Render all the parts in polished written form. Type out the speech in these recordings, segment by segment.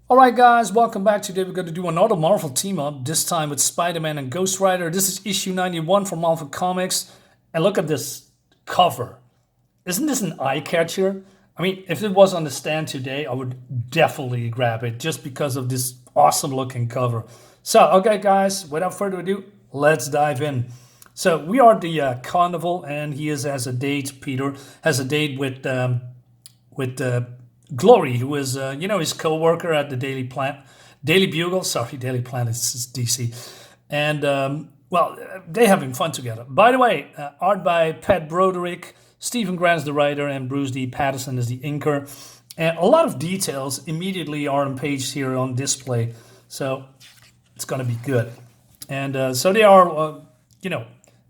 Alright guys, welcome back. Today we're going to do another Marvel team-up, this time with Spider-Man and Ghost Rider. This is issue 91 from Marvel Comics. And look at this cover. Isn't this an eye-catcher? I mean, if it was on the stand today, I would definitely grab it just because of this awesome-looking cover. So, okay guys, without further ado, let's dive in. So, we are the Carnival, and he has a date, Peter, has a date with Glory, who is, his co-worker at the Daily Bugle. Sorry, Daily Planet is DC. And, they're having fun together. By the way, art by Pat Broderick, Stephen Grant's the writer, and Bruce Patterson is the inker. And a lot of details immediately are on page here on display. So it's going to be good. And so they are,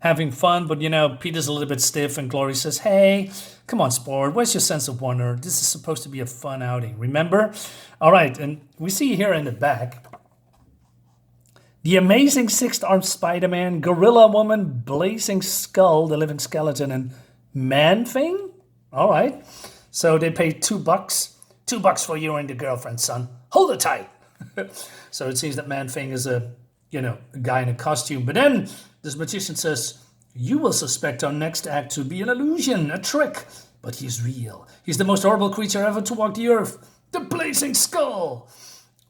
having fun, but Peter's a little bit stiff, and Glory says, "Hey, come on, sport, where's your sense of wonder? This is supposed to be a fun outing, remember?" All right, and we see here in the back, the amazing six-armed Spider-Man, Gorilla Woman, Blazing Skull, the living skeleton, and Man-Thing? All right, so they pay $2. $2 for you and your girlfriend, son. Hold it tight. So it seems that Man-Thing is a guy in a costume, but then this magician says, "You will suspect our next act to be an illusion, a trick, but he's real. He's the most horrible creature ever to walk the earth, the Blazing Skull."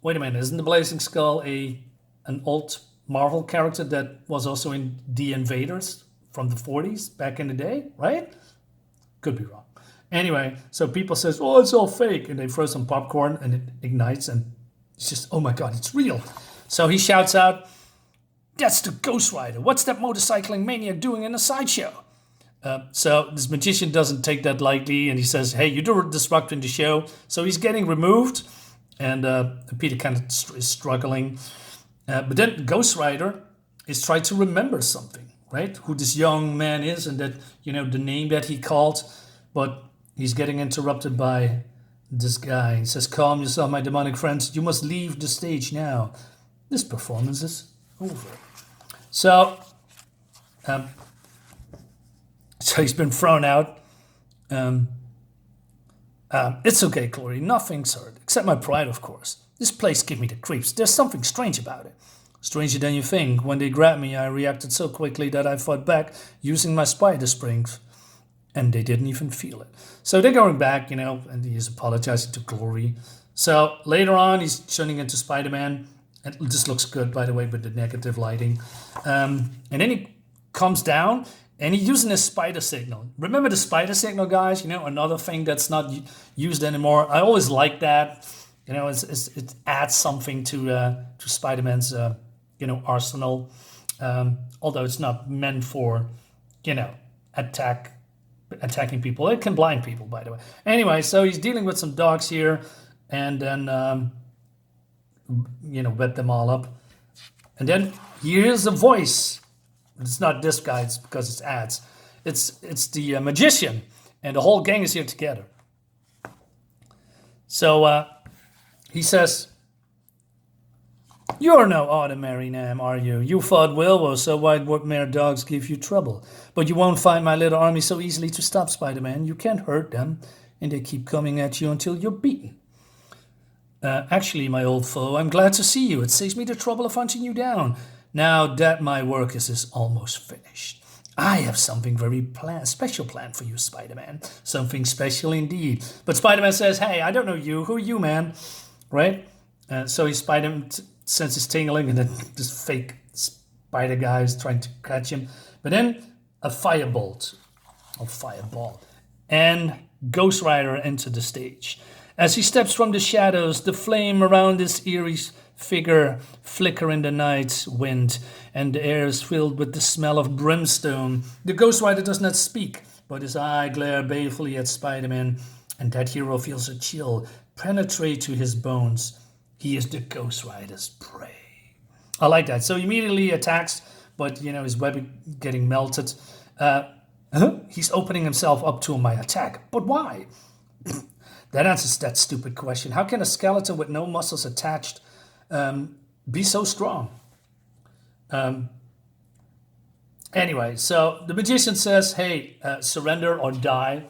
Wait a minute, isn't the Blazing Skull an old Marvel character that was also in The Invaders from the 40s, back in the day, right? Could be wrong. Anyway, so people says, "Oh, it's all fake," and they throw some popcorn, and it ignites, and it's just, oh my God, it's real. So he shouts out, "That's the Ghost Rider. What's that motorcycling maniac doing in a sideshow?" So this magician doesn't take that lightly, and he says, "Hey, you're disrupting the show." So he's getting removed, and Peter kind of is struggling. But then Ghost Rider is trying to remember something, right? Who this young man is, and that, the name that he called. But he's getting interrupted by this guy. He says, "Calm yourself, my demonic friends. You must leave the stage now. This performance is over." So, he's been thrown out. It's okay, Glory. Nothing's hurt, except my pride, of course. This place gives me the creeps. There's something strange about it. Stranger than you think. When they grabbed me, I reacted so quickly that I fought back using my spider springs. And they didn't even feel it. So they're going back, and he's apologizing to Glory. So later on, he's turning into Spider-Man. And this looks good, by the way, with the negative lighting. And then he comes down, and he's using his spider signal. Remember the spider signal, guys? Another thing that's not used anymore. I always like that. It adds something to Spider-Man's, arsenal. Although it's not meant for, attacking people. It can blind people, by the way. Anyway, so he's dealing with some dogs here, and then wet them all up. And then here's a voice. It's not this guy, it's because it's ads. It's the magician, and the whole gang is here together. So he says, "You're no ordinary man, are you? You fought Wilbur, so why would mere dogs give you trouble? But you won't find my little army so easily to stop, Spider-Man. You can't hurt them, and they keep coming at you until you're beaten. Actually, my old foe, I'm glad to see you. It saves me the trouble of hunting you down. Now that my work is almost finished, I have something very special planned for you, Spider-Man. Something special indeed." But Spider-Man says, "Hey, I don't know you. Who are you, man?" Right? So he's Spider-Man senses tingling, and then this fake spider guy is trying to catch him. But then a fireball, and Ghost Rider entered the stage. As he steps from the shadows, the flame around his eerie figure flicker in the night wind, and the air is filled with the smell of brimstone. The Ghost Rider does not speak, but his eye glare balefully at Spider-Man, and that hero feels a chill penetrate to his bones. He is the Ghost Rider's prey. I like that. So he immediately attacks, but his web getting melted. He's opening himself up to my attack. But why? That answers that stupid question. How can a skeleton with no muscles attached be so strong? Anyway, so the magician says, "Hey, surrender or die,"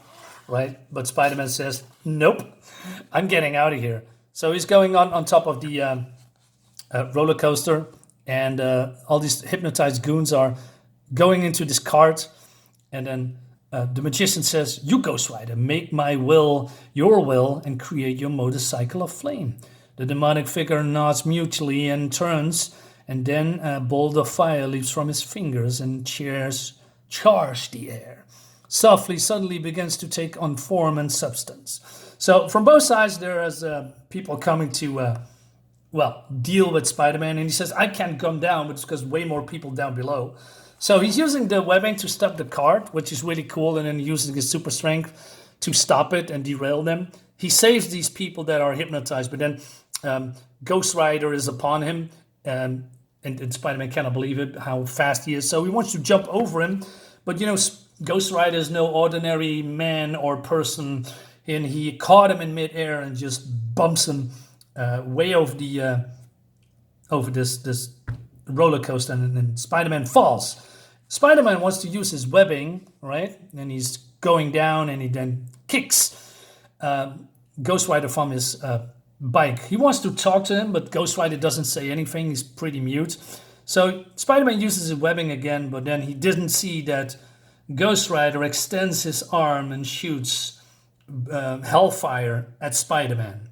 right? But Spider-Man says, "Nope, I'm getting out of here." So he's going on top of the roller coaster, and all these hypnotized goons are going into this cart, and then the magician says, "You, Ghost Rider, make my will your will and create your motorcycle of flame." The demonic figure nods mutually and turns, and then a bolt of fire leaps from his fingers and charge the air. Softly, suddenly begins to take on form and substance. So from both sides, there is people coming to, deal with Spider-Man. And he says, "I can't come down," but it's because way more people down below. So he's using the webbing to stop the cart, which is really cool. And then using his super strength to stop it and derail them. He saves these people that are hypnotized, but then Ghost Rider is upon him. And Spider-Man cannot believe it, how fast he is. So he wants to jump over him. But, Ghost Rider is no ordinary man or person. And he caught him in midair and just bumps him way over the over this roller coaster. And then Spider-Man falls. Spider-Man wants to use his webbing, right? And he's going down, and he then kicks Ghost Rider from his bike. He wants to talk to him, but Ghost Rider doesn't say anything. He's pretty mute. So Spider-Man uses his webbing again, but then he didn't see that Ghost Rider extends his arm and shoots hellfire at Spider-Man.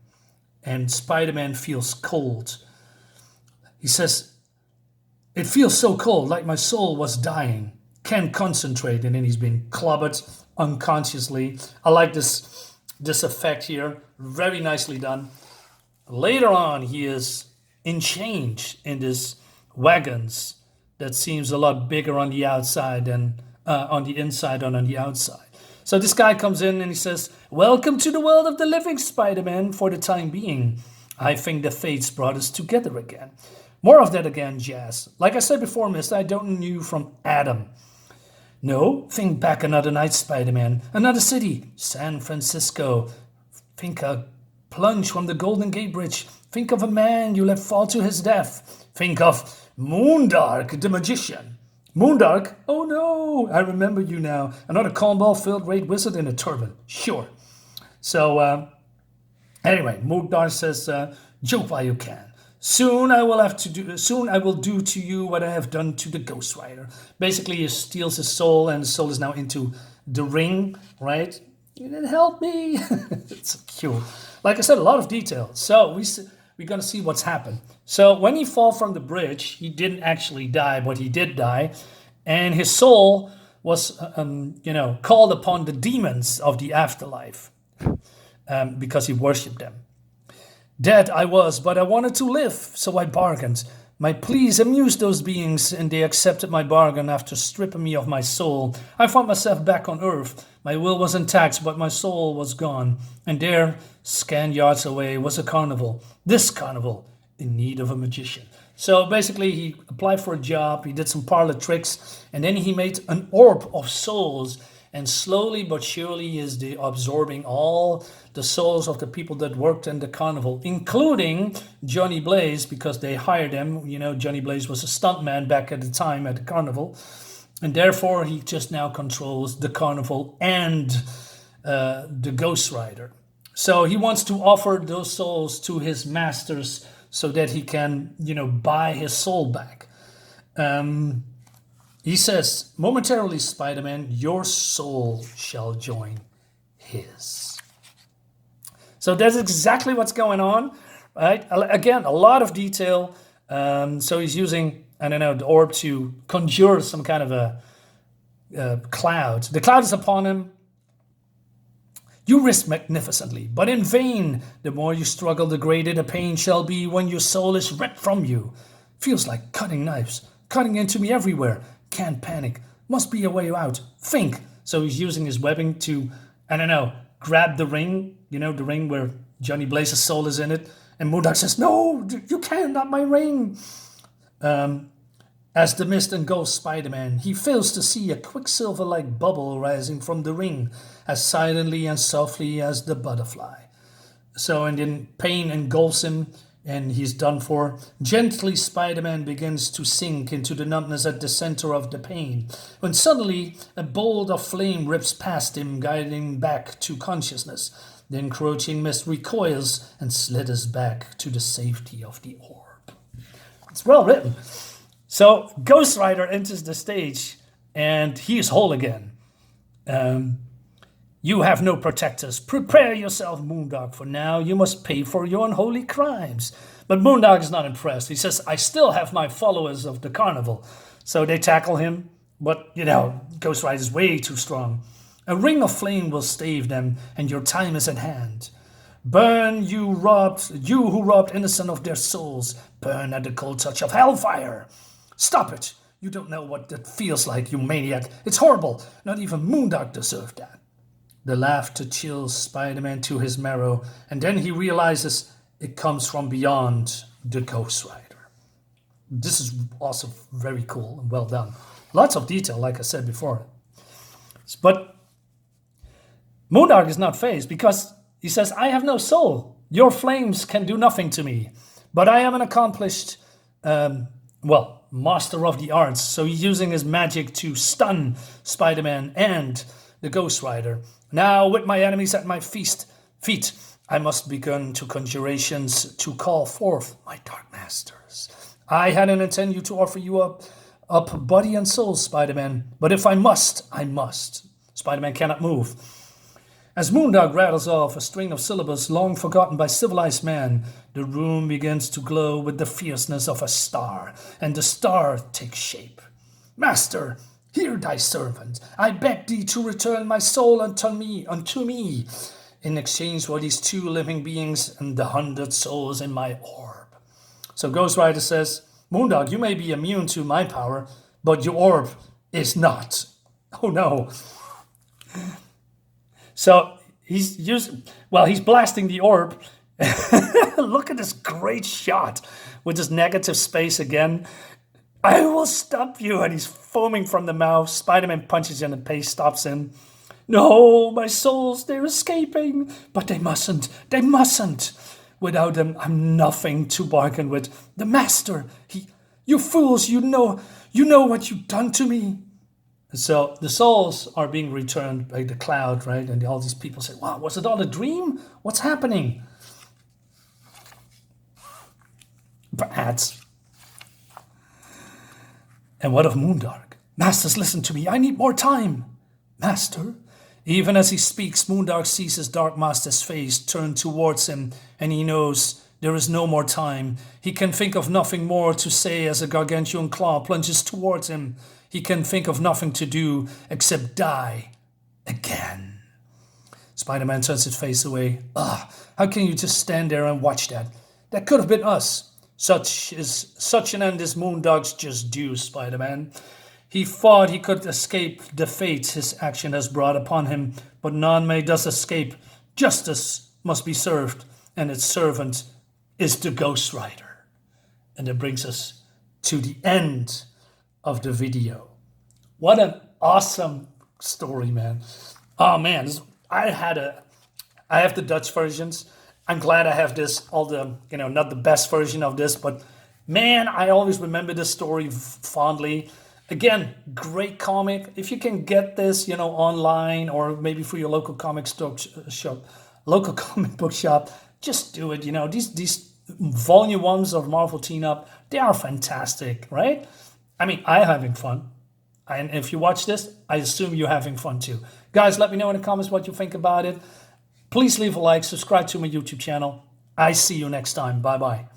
And Spider-Man feels cold. He says, "It feels so cold, like my soul was dying. Can't concentrate." And then he's been clobbered unconsciously. I like this effect here. Very nicely done. Later on, he is enchained in this wagons that seems a lot bigger on the outside than on the inside and on the outside. So this guy comes in and he says, "Welcome to the world of the living, Spider-Man, for the time being. I think the fates brought us together again." More of that again, Jazz. Like I said before, mister, I don't know you from Adam. "No, think back another night, Spider-Man. Another city, San Francisco. Think a plunge from the Golden Gate Bridge. Think of a man you let fall to his death. Think of Moondark, the magician." "Moondark? Oh no, I remember you now. Another cornball-filled great wizard in a turban. Sure." So, anyway, Moondark says, "Joke while you can. Soon I will do to you what I have done to the Ghost Rider." Basically, he steals his soul, and his soul is now into the ring, right? "You didn't help me." It's cute. Like I said, a lot of detail. So we're gonna see what's happened. So when he fell from the bridge, he didn't actually die, but he did die, and his soul was, called upon the demons of the afterlife because he worshipped them. "Dead I was, but I wanted to live, so I bargained. My pleas amused those beings, and they accepted my bargain after stripping me of my soul. I found myself back on Earth. My will was intact, but my soul was gone. And there, scant yards away, was a carnival. This carnival, in need of a magician." So basically, he applied for a job, he did some parlor tricks, and then he made an orb of souls. And slowly but surely is absorbing all the souls of the people that worked in the carnival, including Johnny Blaze, because they hired him. Johnny Blaze was a stuntman back at the time at the carnival. And therefore, he just now controls the carnival and the Ghost Rider. So he wants to offer those souls to his masters so that he can, buy his soul back. He says, "Momentarily, Spider-Man, your soul shall join his." So that's exactly what's going on, right? Again, a lot of detail. So he's using, the orb to conjure some kind of a cloud. The cloud is upon him. "You risk magnificently, but in vain. The more you struggle, the greater the pain shall be when your soul is ripped from you. Feels like cutting knives, cutting into me everywhere. Can't panic. Must be a way out. Think." So he's using his webbing to, grab the ring, the ring where Johnny Blaze's soul is in it. And Moondark says, "No, you can't, not my ring." As the mist engulfs Spider-Man, he fails to see a quicksilver-like bubble rising from the ring, as silently and softly as the butterfly. So, and then pain engulfs him, and he's done for. Gently, Spider-Man begins to sink into the numbness at the center of the pain, when suddenly a bolt of flame rips past him, guiding back to consciousness. The encroaching mist recoils and slithers back to the safety of the orb. It's well written. So Ghost Rider enters the stage and he is whole again. You have no protectors. Prepare yourself, Moondark, for now you must pay for your unholy crimes. But Moondark is not impressed. He says, I still have my followers of the Carnival. So they tackle him, but, you know, Ghost Rider is way too strong. A ring of flame will stave them, and your time is at hand. Burn, you who robbed innocent of their souls. Burn at the cold touch of hellfire. Stop it. You don't know what that feels like, you maniac. It's horrible. Not even Moondark deserved that. The laughter chills Spider-Man to his marrow, and then he realizes it comes from beyond the Ghost Rider. This is also very cool and well done. Lots of detail, like I said before. But Moondark is not fazed because he says, I have no soul. Your flames can do nothing to me. But I am an accomplished, master of the arts. So he's using his magic to stun Spider-Man and the Ghost Rider. Now, with my enemies at my feet, I must begin to conjurations to call forth my dark masters. I hadn't intended you to offer you up body and soul, Spider-Man. But if I must, I must. Spider-Man cannot move. As Moondark rattles off a string of syllables long forgotten by civilized man, the room begins to glow with the fierceness of a star, and the star takes shape. Master, hear thy servant. I beg thee to return my soul unto me, in exchange for these 2 living beings and the 100 souls in my orb. So Ghost Rider says, Moondark, you may be immune to my power, but your orb is not. Oh no. So he's blasting the orb. Look at this great shot with this negative space again. I will stop you. And he's foaming from the mouth. Spider-Man punches him and the pace stops him. No, my souls, they're escaping. But they mustn't. They mustn't. Without them, I'm nothing to bargain with. The master, you fools, you know what you've done to me. So the souls are being returned by the cloud, right? And all these people say, wow, was it all a dream? What's happening? Perhaps. And what of Moondark? Masters, listen to me. I need more time. Master? Even as he speaks, Moondark sees his Dark Master's face turn towards him, and he knows there is no more time. He can think of nothing more to say as a gargantuan claw plunges towards him. He can think of nothing to do except die again. Spider-Man turns his face away. How can you just stand there and watch that? That could have been us. Such an end is Moondark's just due, Spider-Man. He thought he could escape the fate his action has brought upon him, but none may thus escape. Justice must be served, and its servant is the Ghost Rider. And it brings us to the end of the video. What an awesome story, man. Oh man, I have the Dutch versions. I'm glad I have this, not the best version of this, but man, I always remember this story fondly. Again, great comic. If you can get this, online or maybe for your local comic book shop, just do it. These volume 1s of Marvel Team-Up, they are fantastic, right? I mean, I'm having fun. And if you watch this, I assume you're having fun too. Guys, let me know in the comments what you think about it. Please leave a like, subscribe to my YouTube channel. I see you next time. Bye-bye.